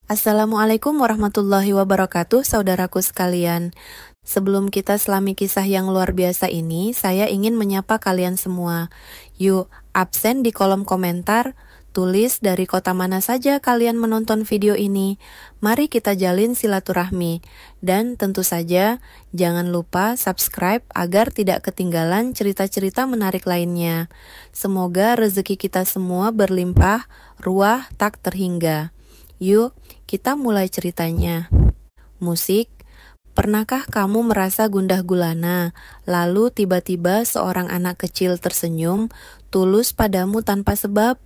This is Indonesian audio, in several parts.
Assalamualaikum warahmatullahi wabarakatuh, saudaraku sekalian. Sebelum kita selami kisah yang luar biasa ini, saya ingin menyapa kalian semua. Yuk, absen di kolom komentar, tulis dari kota mana saja kalian menonton video ini. Mari kita jalin silaturahmi. Dan tentu saja, jangan lupa subscribe agar tidak ketinggalan cerita-cerita menarik lainnya. Semoga rezeki kita semua berlimpah, ruah tak terhingga. Yuk, kita mulai ceritanya. Musik. Pernahkah kamu merasa gundah gulana, lalu tiba-tiba seorang anak kecil tersenyum, tulus padamu tanpa sebab?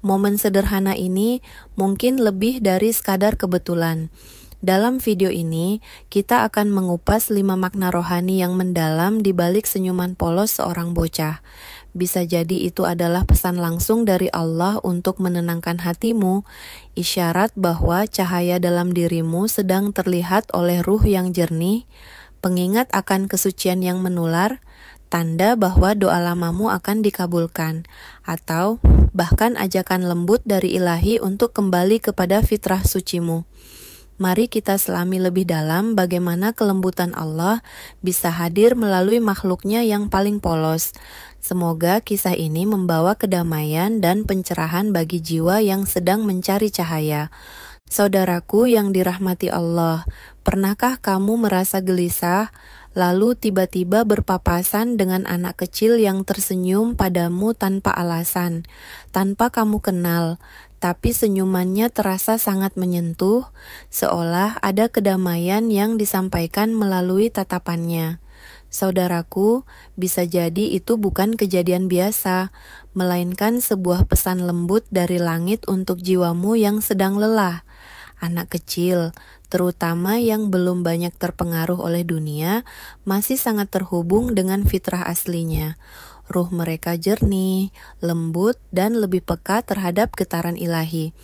Momen sederhana ini mungkin lebih dari sekadar kebetulan. Dalam video ini, kita akan mengupas 5 makna rohani yang mendalam di balik senyuman polos seorang bocah. Bisa jadi itu adalah pesan langsung dari Allah untuk menenangkan hatimu, isyarat bahwa cahaya dalam dirimu sedang terlihat oleh ruh yang jernih, pengingat akan kesucian yang menular, tanda bahwa doa lamamu akan dikabulkan, atau bahkan ajakan lembut dari Ilahi untuk kembali kepada fitrah sucimu. Mari kita selami lebih dalam bagaimana kelembutan Allah bisa hadir melalui makhluknya yang paling polos. Semoga kisah ini membawa kedamaian dan pencerahan bagi jiwa yang sedang mencari cahaya. Saudaraku yang dirahmati Allah, pernahkah kamu merasa gelisah, lalu tiba-tiba berpapasan dengan anak kecil yang tersenyum padamu tanpa alasan, tanpa kamu kenal, tapi senyumannya terasa sangat menyentuh, seolah ada kedamaian yang disampaikan melalui tatapannya. Saudaraku, bisa jadi itu bukan kejadian biasa, melainkan sebuah pesan lembut dari langit untuk jiwamu yang sedang lelah. Anak kecil, terutama yang belum banyak terpengaruh oleh dunia, masih sangat terhubung dengan fitrah aslinya. Ruh mereka jernih, lembut, dan lebih peka terhadap getaran ilahi.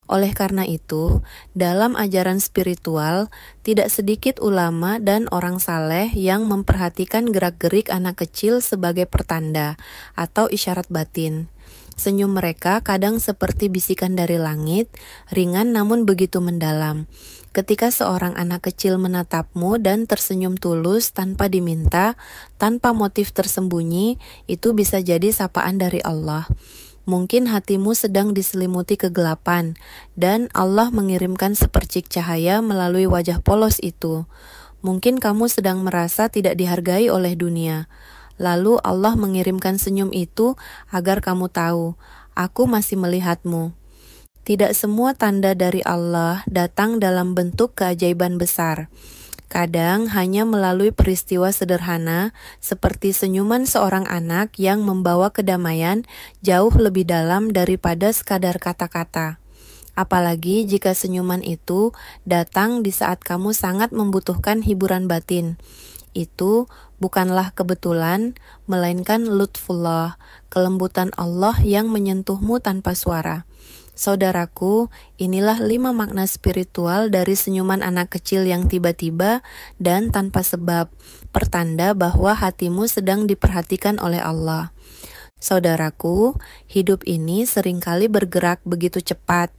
Oleh karena itu, dalam ajaran spiritual, tidak sedikit ulama dan orang saleh yang memperhatikan gerak-gerik anak kecil sebagai pertanda atau isyarat batin. Senyum mereka kadang seperti bisikan dari langit, ringan namun begitu mendalam. Ketika seorang anak kecil menatapmu dan tersenyum tulus tanpa diminta, tanpa motif tersembunyi, itu bisa jadi sapaan dari Allah. Mungkin hatimu sedang diselimuti kegelapan, dan Allah mengirimkan sepercik cahaya melalui wajah polos itu. Mungkin kamu sedang merasa tidak dihargai oleh dunia. Lalu Allah mengirimkan senyum itu agar kamu tahu, aku masih melihatmu. Tidak semua tanda dari Allah datang dalam bentuk keajaiban besar. Kadang hanya melalui peristiwa sederhana seperti senyuman seorang anak yang membawa kedamaian jauh lebih dalam daripada sekadar kata-kata. Apalagi jika senyuman itu datang di saat kamu sangat membutuhkan hiburan batin. Itu bukanlah kebetulan, melainkan lutfullah, kelembutan Allah yang menyentuhmu tanpa suara. Saudaraku, inilah 5 makna spiritual dari senyuman anak kecil yang tiba-tiba dan tanpa sebab, pertanda bahwa hatimu sedang diperhatikan oleh Allah. Saudaraku, hidup ini seringkali bergerak begitu cepat.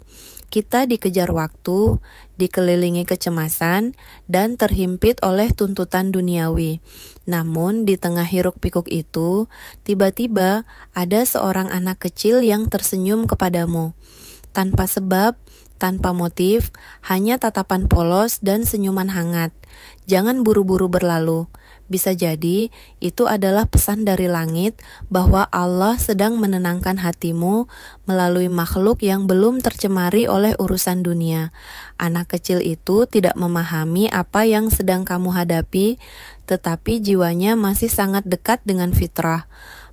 Kita dikejar waktu, dikelilingi kecemasan, dan terhimpit oleh tuntutan duniawi. Namun di tengah hiruk-pikuk itu, tiba-tiba ada seorang anak kecil yang tersenyum kepadamu. Tanpa sebab, tanpa motif, hanya tatapan polos dan senyuman hangat. Jangan buru-buru berlalu. Bisa jadi itu adalah pesan dari langit bahwa Allah sedang menenangkan hatimu melalui makhluk yang belum tercemari oleh urusan dunia. Anak kecil itu tidak memahami apa yang sedang kamu hadapi, tetapi jiwanya masih sangat dekat dengan fitrah.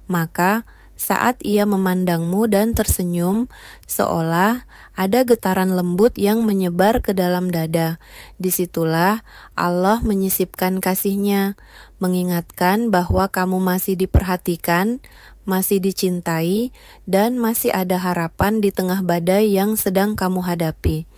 Maka saat ia memandangmu dan tersenyum, seolah ada getaran lembut yang menyebar ke dalam dada. Disitulah Allah menyisipkan kasih-Nya, mengingatkan bahwa kamu masih diperhatikan, masih dicintai, dan masih ada harapan di tengah badai yang sedang kamu hadapi.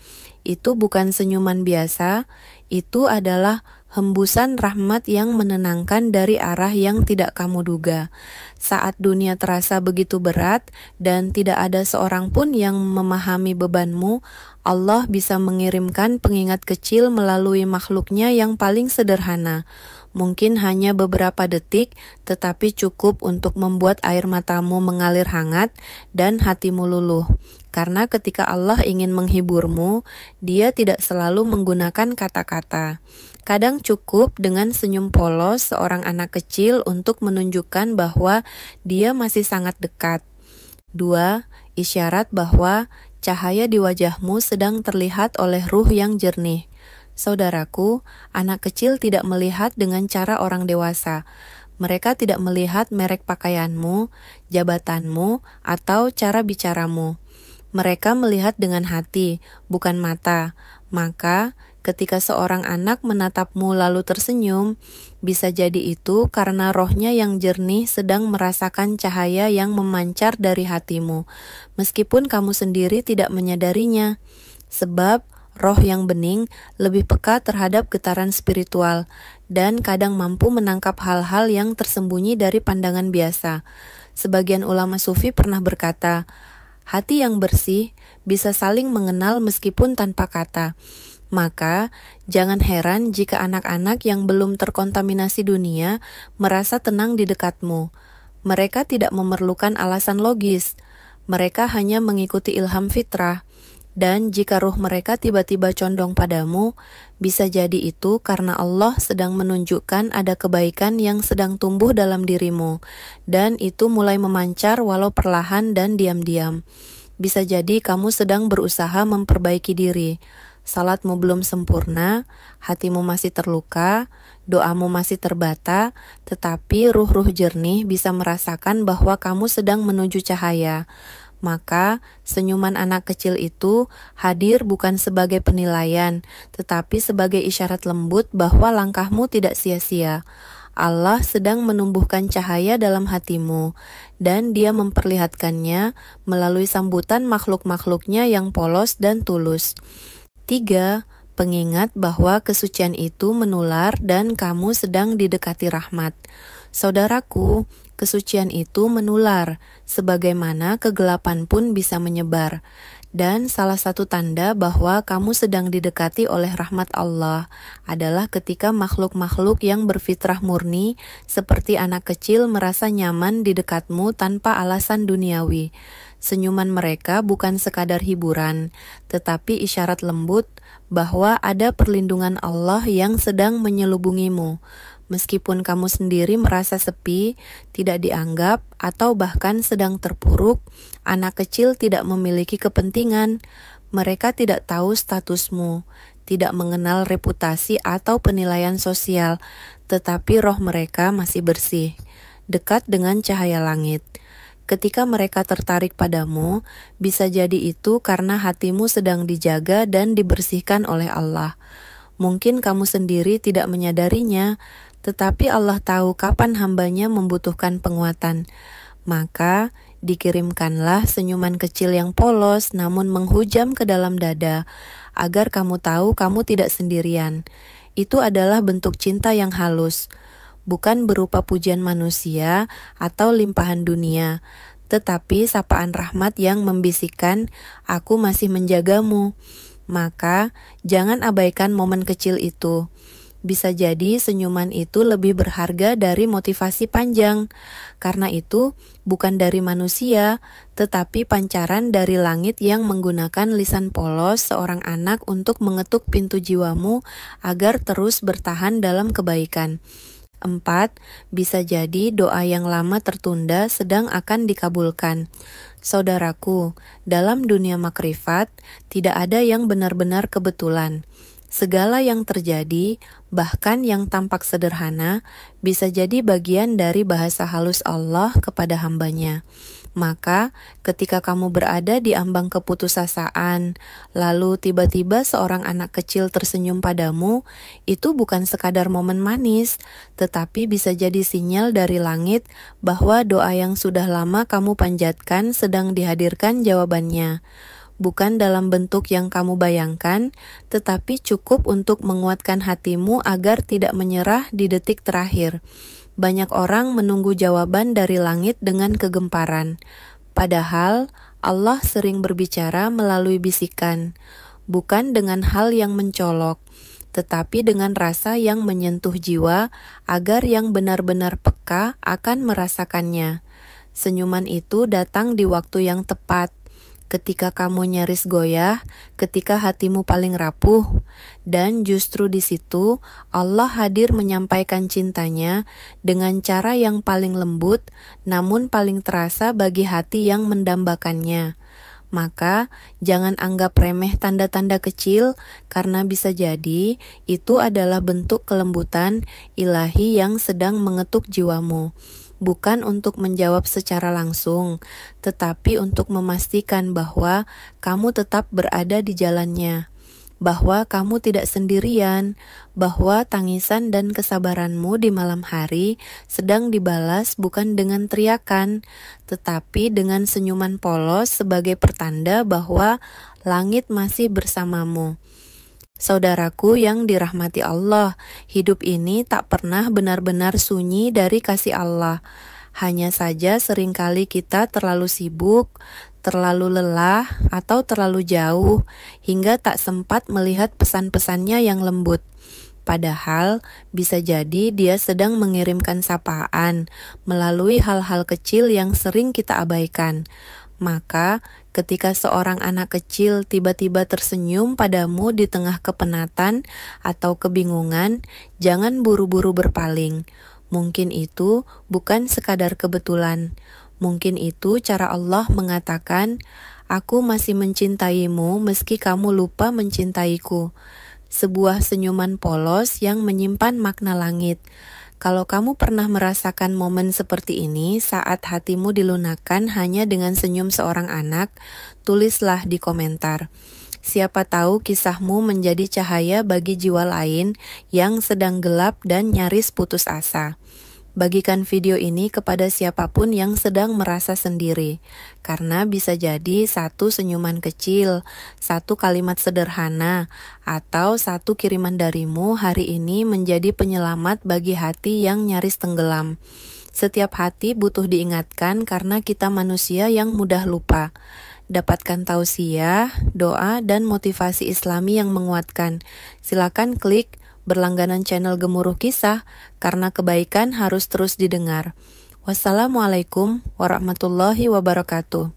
Itu bukan senyuman biasa, itu adalah hembusan rahmat yang menenangkan dari arah yang tidak kamu duga. Saat dunia terasa begitu berat dan tidak ada seorang pun yang memahami bebanmu, Allah bisa mengirimkan pengingat kecil melalui makhluknya yang paling sederhana. Mungkin hanya beberapa detik, tetapi cukup untuk membuat air matamu mengalir hangat dan hatimu luluh. Karena ketika Allah ingin menghiburmu, Dia tidak selalu menggunakan kata-kata. Kadang cukup dengan senyum polos seorang anak kecil untuk menunjukkan bahwa dia masih sangat dekat. 2. Isyarat bahwa cahaya di wajahmu sedang terlihat oleh ruh yang jernih. Saudaraku, anak kecil tidak melihat dengan cara orang dewasa. Mereka tidak melihat merek pakaianmu, jabatanmu, atau cara bicaramu. Mereka melihat dengan hati, bukan mata. Maka, ketika seorang anak menatapmu lalu tersenyum, bisa jadi itu karena rohnya yang jernih sedang merasakan cahaya yang memancar dari hatimu, meskipun kamu sendiri tidak menyadarinya. Sebab, roh yang bening lebih peka terhadap getaran spiritual dan kadang mampu menangkap hal-hal yang tersembunyi dari pandangan biasa. Sebagian ulama sufi pernah berkata, hati yang bersih bisa saling mengenal meskipun tanpa kata. Maka, jangan heran jika anak-anak yang belum terkontaminasi dunia merasa tenang di dekatmu. Mereka tidak memerlukan alasan logis. Mereka hanya mengikuti ilham fitrah. Dan jika ruh mereka tiba-tiba condong padamu, bisa jadi itu karena Allah sedang menunjukkan ada kebaikan yang sedang tumbuh dalam dirimu, dan itu mulai memancar walau perlahan dan diam-diam. Bisa jadi kamu sedang berusaha memperbaiki diri. Salatmu belum sempurna, hatimu masih terluka, doamu masih terbata, tetapi ruh-ruh jernih bisa merasakan bahwa kamu sedang menuju cahaya. Maka, senyuman anak kecil itu hadir bukan sebagai penilaian, tetapi sebagai isyarat lembut bahwa langkahmu tidak sia-sia. Allah sedang menumbuhkan cahaya dalam hatimu, dan Dia memperlihatkannya melalui sambutan makhluk-makhluknya yang polos dan tulus. 3. Pengingat bahwa kesucian itu menular dan kamu sedang didekati rahmat. Saudaraku, kesucian itu menular, sebagaimana kegelapan pun bisa menyebar. Dan salah satu tanda bahwa kamu sedang didekati oleh rahmat Allah adalah ketika makhluk-makhluk yang berfitrah murni seperti anak kecil merasa nyaman di dekatmu tanpa alasan duniawi. Senyuman mereka bukan sekadar hiburan, tetapi isyarat lembut bahwa ada perlindungan Allah yang sedang menyelubungimu. Meskipun kamu sendiri merasa sepi, tidak dianggap, atau bahkan sedang terpuruk, anak kecil tidak memiliki kepentingan. Mereka tidak tahu statusmu, tidak mengenal reputasi atau penilaian sosial, tetapi roh mereka masih bersih, dekat dengan cahaya langit. Ketika mereka tertarik padamu, bisa jadi itu karena hatimu sedang dijaga dan dibersihkan oleh Allah. Mungkin kamu sendiri tidak menyadarinya, tetapi Allah tahu kapan hambanya membutuhkan penguatan. Maka, dikirimkanlah senyuman kecil yang polos namun menghujam ke dalam dada, agar kamu tahu kamu tidak sendirian. Itu adalah bentuk cinta yang halus, bukan berupa pujian manusia atau limpahan dunia, tetapi sapaan rahmat yang membisikkan, "Aku masih menjagamu." Maka, jangan abaikan momen kecil itu. Bisa jadi senyuman itu lebih berharga dari motivasi panjang. Karena itu, bukan dari manusia, tetapi pancaran dari langit yang menggunakan lisan polos seorang anak untuk mengetuk pintu jiwamu agar terus bertahan dalam kebaikan. 4. Bisa jadi doa yang lama tertunda sedang akan dikabulkan. Saudaraku, dalam dunia makrifat, tidak ada yang benar-benar kebetulan. Segala yang terjadi, bahkan yang tampak sederhana, bisa jadi bagian dari bahasa halus Allah kepada hambanya. Maka, ketika kamu berada di ambang keputusasaan, lalu tiba-tiba seorang anak kecil tersenyum padamu, itu bukan sekadar momen manis, tetapi bisa jadi sinyal dari langit bahwa doa yang sudah lama kamu panjatkan sedang dihadirkan jawabannya. bukan dalam bentuk yang kamu bayangkan, tetapi cukup untuk menguatkan hatimu agar tidak menyerah di detik terakhir. Banyak orang menunggu jawaban dari langit dengan kegemparan. Padahal Allah sering berbicara melalui bisikan, bukan dengan hal yang mencolok, tetapi dengan rasa yang menyentuh jiwa agar yang benar-benar peka akan merasakannya. Senyuman itu datang di waktu yang tepat, ketika kamu nyaris goyah, ketika hatimu paling rapuh, dan justru di situ Allah hadir menyampaikan cintanya dengan cara yang paling lembut, namun paling terasa bagi hati yang mendambakannya. Maka jangan anggap remeh tanda-tanda kecil, karena bisa jadi itu adalah bentuk kelembutan ilahi yang sedang mengetuk jiwamu. Bukan untuk menjawab secara langsung, tetapi untuk memastikan bahwa kamu tetap berada di jalannya, bahwa kamu tidak sendirian, bahwa tangisan dan kesabaranmu di malam hari sedang dibalas bukan dengan teriakan, tetapi dengan senyuman polos sebagai pertanda bahwa langit masih bersamamu. Saudaraku yang dirahmati Allah, hidup ini tak pernah benar-benar sunyi dari kasih Allah. Hanya saja seringkali kita terlalu sibuk, terlalu lelah, atau terlalu jauh, hingga tak sempat melihat pesan-pesannya yang lembut. Padahal bisa jadi dia sedang mengirimkan sapaan melalui hal-hal kecil yang sering kita abaikan. Maka ketika seorang anak kecil tiba-tiba tersenyum padamu di tengah kepenatan atau kebingungan, jangan buru-buru berpaling. Mungkin itu bukan sekadar kebetulan. Mungkin itu cara Allah mengatakan, "Aku masih mencintaimu meski kamu lupa mencintaiku." Sebuah senyuman polos yang menyimpan makna langit. Kalau kamu pernah merasakan momen seperti ini saat hatimu dilunakkan hanya dengan senyum seorang anak, tulislah di komentar. Siapa tahu kisahmu menjadi cahaya bagi jiwa lain yang sedang gelap dan nyaris putus asa. Bagikan video ini kepada siapapun yang sedang merasa sendiri, karena bisa jadi satu senyuman kecil, satu kalimat sederhana, atau satu kiriman darimu hari ini menjadi penyelamat bagi hati yang nyaris tenggelam. Setiap hati butuh diingatkan karena kita manusia yang mudah lupa. Dapatkan tausiah, doa, dan motivasi Islami yang menguatkan. Silakan klik berlangganan channel Gemuruh Kisah, karena kebaikan harus terus didengar. Wassalamualaikum warahmatullahi wabarakatuh.